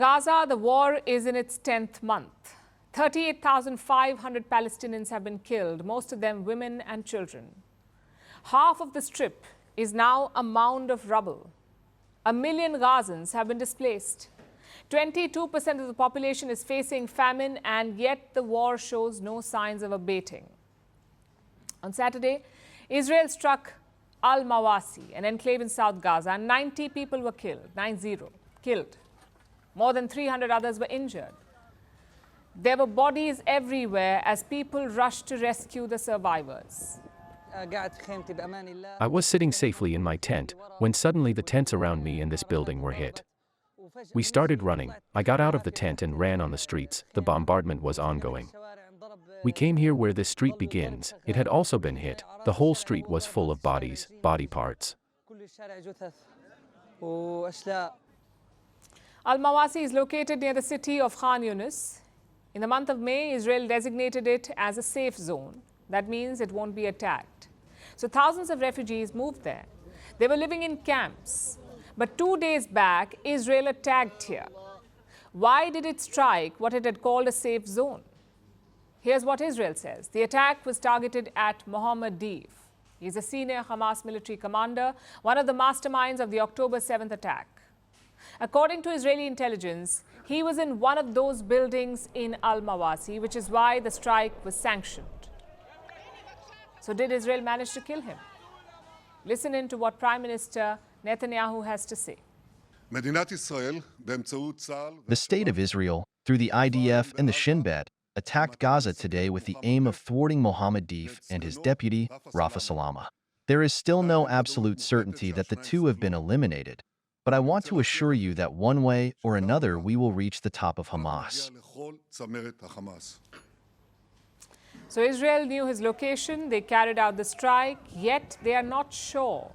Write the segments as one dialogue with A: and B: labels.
A: Gaza, the war is in its 10th month. 38,500 Palestinians have been killed, most of them women and children. Half of the strip is now a mound of rubble. 1 million Gazans have been displaced. 22% of the population is facing famine, and yet the war shows no signs of abating. On Saturday, Israel struck Al-Mawasi, an enclave in South Gaza, and 90 people were killed, 90 killed. More than 300 others were injured. There were bodies everywhere as people rushed to rescue the survivors.
B: I was sitting safely in my tent when suddenly the tents around me in this building were hit. We started running. I got out of the tent and ran on the streets. The bombardment was ongoing. We came here where this street begins. It had also been hit. The whole street was full of bodies, body parts.
A: Al-Mawasi is located near the city of Khan Yunis. In the month of May, Israel designated it as a safe zone. That means it won't be attacked. So thousands of refugees moved there. They were living in camps. But 2 days back, Israel attacked here. Why did it strike what it had called a safe zone? Here's what Israel says. The attack was targeted at Mohammed Deif. He's a senior Hamas military commander, one of the masterminds of the October 7th attack. According to Israeli intelligence, he was in one of those buildings in Al-Mawasi, which is why the strike was sanctioned. So did Israel manage to kill him? Listen in to what Prime Minister Netanyahu has to say.
C: The
D: state of Israel, through the IDF and the Shin Bet, attacked Gaza today with the aim of thwarting Mohammed Deif and his deputy, Rafa Salama. There is still no absolute certainty that the two have been eliminated, but I want to assure you that one way or another we will reach the top of Hamas.
A: So Israel knew his location, they carried out the strike, yet they are not sure.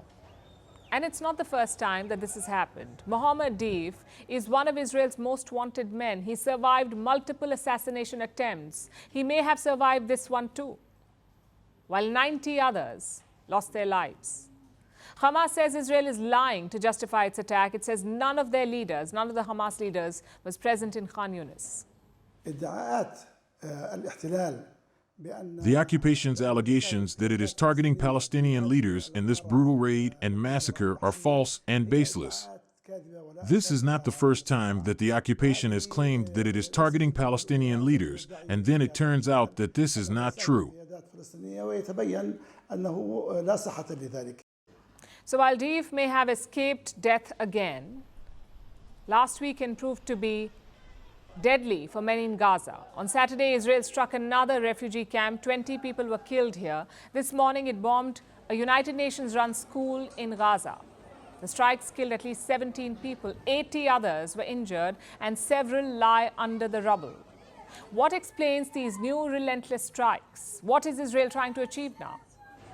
A: And it's not the first time that this has happened. Mohammed Deif is one of Israel's most wanted men. He survived multiple assassination attempts. He may have survived this one too, while 90 others lost their lives. Hamas says Israel is lying to justify its attack. It says none of their leaders, none of the Hamas leaders, was present in Khan Yunis.
E: The occupation's allegations that it is targeting Palestinian leaders in this brutal raid and massacre are false and baseless. This is not the first time that the occupation has claimed that it is targeting Palestinian leaders, and then it turns out that this is not true.
A: So while Deif may have escaped death again, last weekend proved to be deadly for many in Gaza. On Saturday, Israel struck another refugee camp. 20 people were killed here. This morning, it bombed a United Nations-run school in Gaza. The strikes killed at least 17 people. 80 others were injured, and several lie under the rubble. What explains these new relentless strikes? What is Israel trying to achieve now?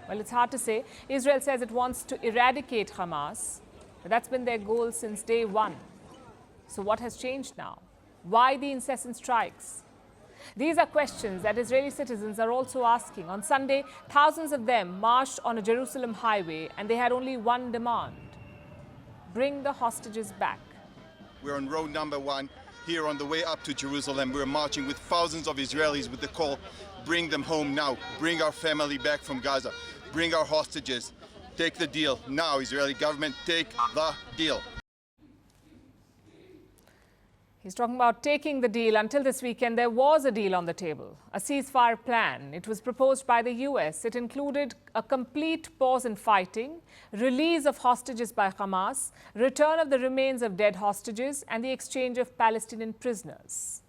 A: Well, it's hard to say. Israel says it wants to eradicate Hamas, but that's been their goal since day one. So what has changed now? Why the incessant strikes? These are questions that Israeli citizens are also asking. On Sunday, thousands of them marched on a Jerusalem highway, and they had only one demand: bring the hostages back.
F: We're on road number 1 here on the way up to Jerusalem. We're marching with thousands of Israelis with the call, bring them home now, bring our family back from Gaza, bring our hostages, take the deal now, Israeli government, take the deal.
A: He's talking about taking the deal. Until this weekend, there was a deal on the table, a ceasefire plan. It was proposed by the US. It included a complete pause in fighting, release of hostages by Hamas, return of the remains of dead hostages, and the exchange of Palestinian prisoners.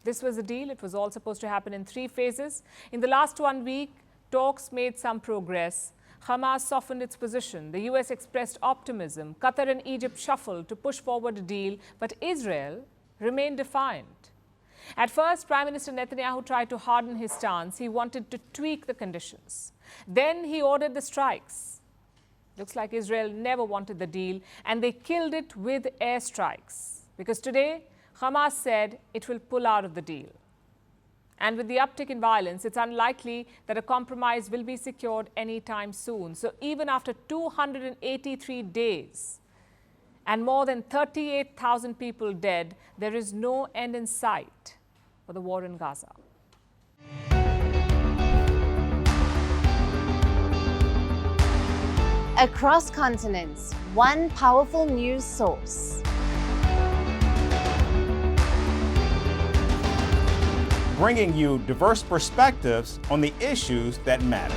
A: This was the deal. It was all supposed to happen in 3 phases. In the last 1 week, talks made some progress. Hamas softened its position. The US expressed optimism. Qatar and Egypt shuffled to push forward a deal, but Israel remained defiant. At first, Prime Minister Netanyahu tried to harden his stance. He wanted to tweak the conditions. Then he ordered the strikes. Looks like Israel never wanted the deal, and they killed it with airstrikes. Because today, Hamas said it will pull out of the deal. And with the uptick in violence, it's unlikely that a compromise will be secured anytime soon. So even after 283 days, and more than 38,000 people dead, there is no end in sight for the war in Gaza.
G: Across continents, one powerful news source.
H: Bringing you diverse perspectives on the issues that matter.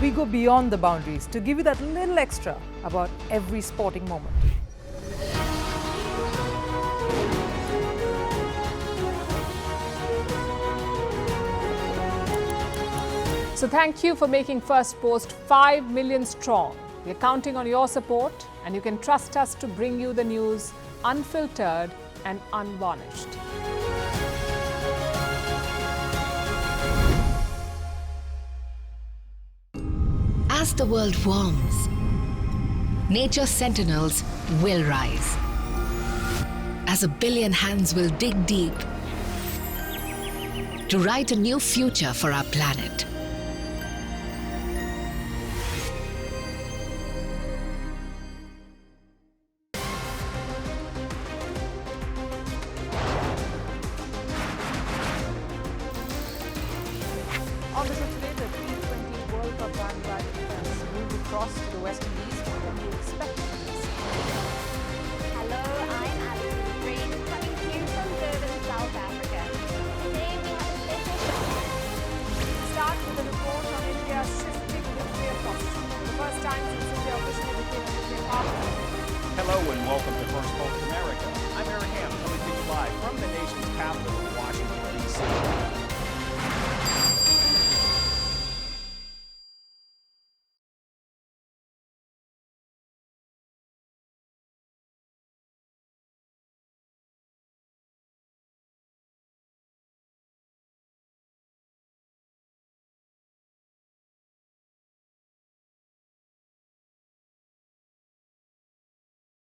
I: We go beyond the boundaries to give you that little extra about every sporting moment.
A: So thank you for making Firstpost 5 million strong. We're counting on your support, and you can trust us to bring you the news unfiltered and unvarnished.
J: As the world warms, nature's sentinels will rise. As a billion hands will dig deep to write a new future for our planet.
A: On the show today, the T20 World Cup bandwagon has moved across to the West Indies.